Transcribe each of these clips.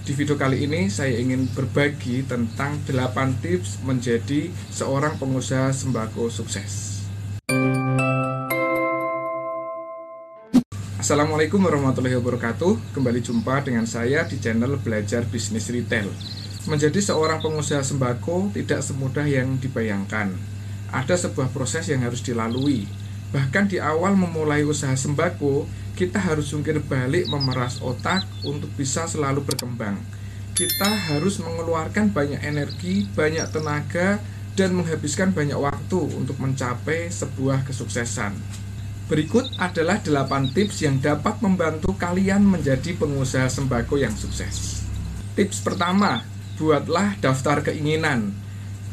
Di video kali ini saya ingin berbagi tentang 8 tips menjadi seorang pengusaha sembako sukses. Assalamualaikum warahmatullahi wabarakatuh. Kembali jumpa dengan saya di channel Belajar Bisnis Retail. Menjadi seorang pengusaha sembako tidak semudah yang dibayangkan. Ada sebuah proses yang harus dilalui. Bahkan di awal memulai usaha sembako, kita harus jungkir balik memeras otak untuk bisa selalu berkembang. Kita harus mengeluarkan banyak energi, banyak tenaga, dan menghabiskan banyak waktu untuk mencapai sebuah kesuksesan. Berikut adalah 8 tips yang dapat membantu kalian menjadi pengusaha sembako yang sukses. Tips pertama, buatlah daftar keinginan.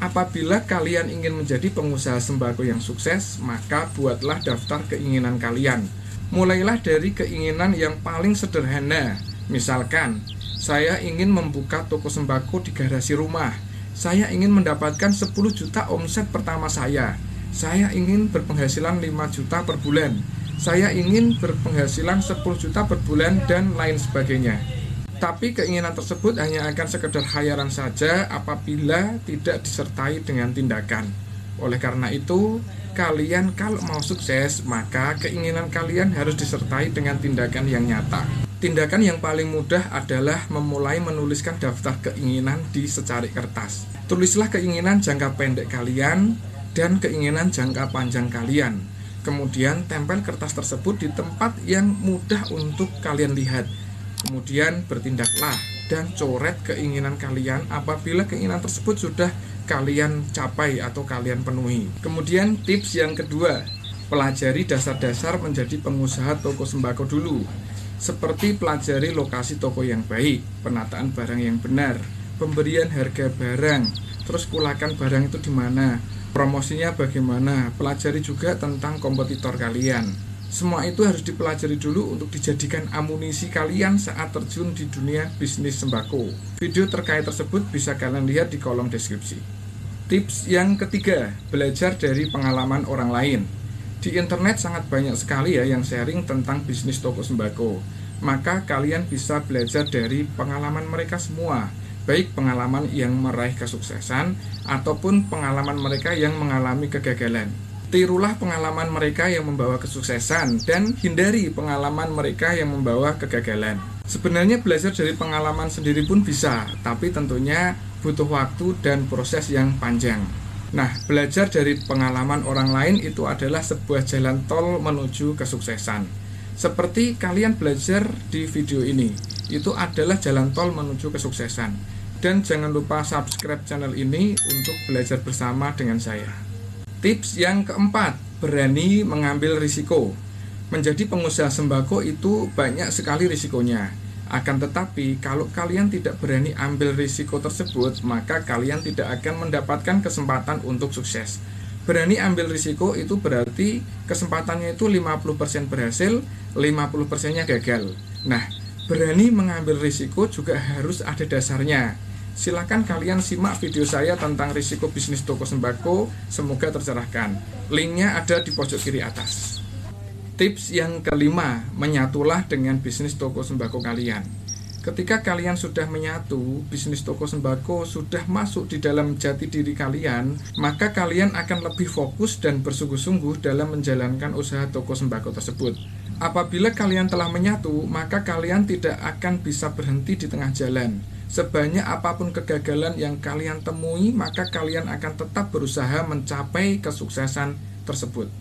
Apabila kalian ingin menjadi pengusaha sembako yang sukses, maka buatlah daftar keinginan kalian. Mulailah dari keinginan yang paling sederhana. Misalkan, saya ingin membuka toko sembako di garasi rumah. Saya ingin mendapatkan 10 juta omset pertama saya. Saya ingin berpenghasilan 5 juta per bulan. Saya ingin berpenghasilan 10 juta per bulan dan lain sebagainya. Tapi keinginan tersebut hanya akan sekedar khayalan saja apabila tidak disertai dengan tindakan. Oleh karena itu, kalian kalau mau sukses, maka keinginan kalian harus disertai dengan tindakan yang nyata. Tindakan yang paling mudah adalah memulai menuliskan daftar keinginan di secari kertas. Tulislah keinginan jangka pendek kalian dan keinginan jangka panjang kalian. Kemudian tempel kertas tersebut di tempat yang mudah untuk kalian lihat. Kemudian bertindaklah dan coret keinginan kalian apabila keinginan tersebut sudah kalian capai atau kalian penuhi. Kemudian tips yang kedua, pelajari dasar-dasar menjadi pengusaha toko sembako dulu. Seperti pelajari lokasi toko yang baik, penataan barang yang benar, pemberian harga barang, terus kulakan barang itu di mana, promosinya bagaimana, pelajari juga tentang kompetitor kalian. Semua itu harus dipelajari dulu untuk dijadikan amunisi kalian saat terjun di dunia bisnis sembako. Video terkait tersebut bisa kalian lihat di kolom deskripsi. Tips yang ketiga, belajar dari pengalaman orang lain. Di internet sangat banyak sekali ya yang sharing tentang bisnis toko sembako. Maka kalian bisa belajar dari pengalaman mereka semua. Baik pengalaman yang meraih kesuksesan ataupun pengalaman mereka yang mengalami kegagalan. Tirulah pengalaman mereka yang membawa kesuksesan dan hindari pengalaman mereka yang membawa kegagalan. Sebenarnya belajar dari pengalaman sendiri pun bisa, tapi tentunya butuh waktu dan proses yang panjang. Nah, belajar dari pengalaman orang lain itu adalah sebuah jalan tol menuju kesuksesan. Seperti kalian belajar di video ini, itu adalah jalan tol menuju kesuksesan. Dan jangan lupa subscribe channel ini untuk belajar bersama dengan saya. Tips yang keempat, berani mengambil risiko. Menjadi pengusaha sembako itu banyak sekali risikonya. Akan tetapi, kalau kalian tidak berani ambil risiko tersebut, maka kalian tidak akan mendapatkan kesempatan untuk sukses. Berani ambil risiko itu berarti kesempatannya itu 50% berhasil, 50%-nya gagal. Nah, berani mengambil risiko juga harus ada dasarnya. Silakan kalian simak video saya tentang risiko bisnis toko sembako, semoga tercerahkan. Linknya ada di pojok kiri atas. Tips yang kelima, menyatulah dengan bisnis toko sembako kalian. Ketika kalian sudah menyatu, bisnis toko sembako sudah masuk di dalam jati diri kalian, maka kalian akan lebih fokus dan bersungguh-sungguh dalam menjalankan usaha toko sembako tersebut. Apabila kalian telah menyatu, maka kalian tidak akan bisa berhenti di tengah jalan. Sebanyak apapun kegagalan yang kalian temui, maka kalian akan tetap berusaha mencapai kesuksesan tersebut.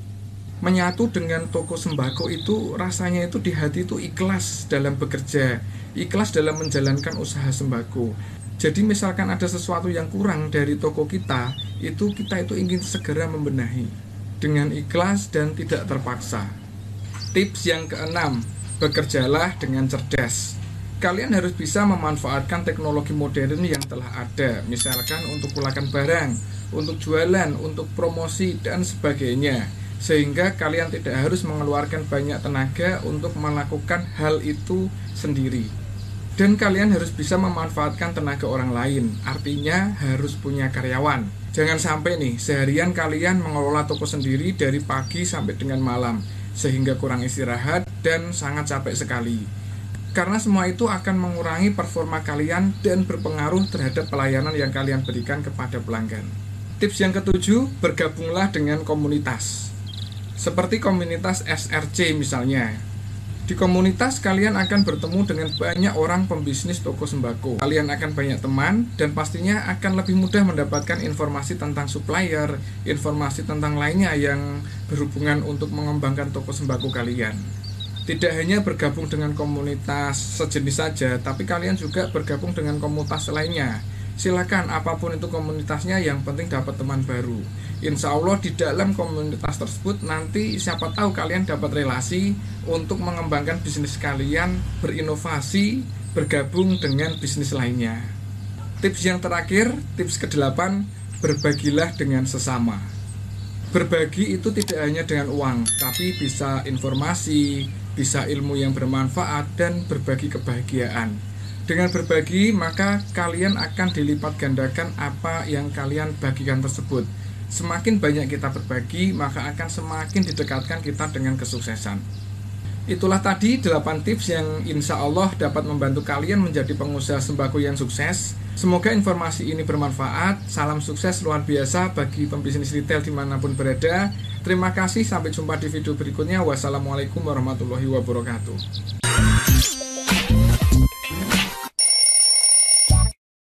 Menyatu dengan toko sembako itu rasanya itu di hati itu ikhlas dalam bekerja, ikhlas dalam menjalankan usaha sembako. Jadi misalkan ada sesuatu yang kurang dari toko kita itu ingin segera membenahi dengan ikhlas dan tidak terpaksa. Tips yang keenam, bekerjalah dengan cerdas. Kalian harus bisa memanfaatkan teknologi modern yang telah ada, misalkan untuk kulakan barang, untuk jualan, untuk promosi, dan sebagainya. Sehingga kalian tidak harus mengeluarkan banyak tenaga untuk melakukan hal itu sendiri. Dan kalian harus bisa memanfaatkan tenaga orang lain, artinya harus punya karyawan. Jangan sampai nih, seharian kalian mengelola toko sendiri dari pagi sampai dengan malam, sehingga kurang istirahat dan sangat capek sekali. karena semua itu akan mengurangi performa kalian dan berpengaruh terhadap pelayanan yang kalian berikan kepada pelanggan. Tips yang ketujuh, bergabunglah dengan komunitas. Seperti komunitas SRC misalnya. Di komunitas kalian akan bertemu dengan banyak orang pembisnis toko sembako. Kalian akan banyak teman dan pastinya akan lebih mudah mendapatkan informasi tentang supplier, informasi tentang lainnya yang berhubungan untuk mengembangkan toko sembako kalian. Tidak hanya bergabung dengan komunitas sejenis saja, tapi kalian juga bergabung dengan komunitas lainnya. Silakan apapun itu komunitasnya, yang penting dapat teman baru. Insya Allah di dalam komunitas tersebut nanti siapa tahu kalian dapat relasi untuk mengembangkan bisnis kalian, berinovasi, bergabung dengan bisnis lainnya. Tips yang terakhir, tips ke-8, berbagilah dengan sesama. Berbagi itu tidak hanya dengan uang, tapi bisa informasi, bisa ilmu yang bermanfaat, dan berbagi kebahagiaan. Dengan berbagi, maka kalian akan dilipat gandakan apa yang kalian bagikan tersebut. Semakin banyak kita berbagi, maka akan semakin didekatkan kita dengan kesuksesan. Itulah tadi 8 tips yang insya Allah dapat membantu kalian menjadi pengusaha sembako yang sukses. Semoga informasi ini bermanfaat. Salam sukses luar biasa bagi pembisnis retail dimanapun berada. Terima kasih, sampai jumpa di video berikutnya. Wassalamualaikum warahmatullahi wabarakatuh.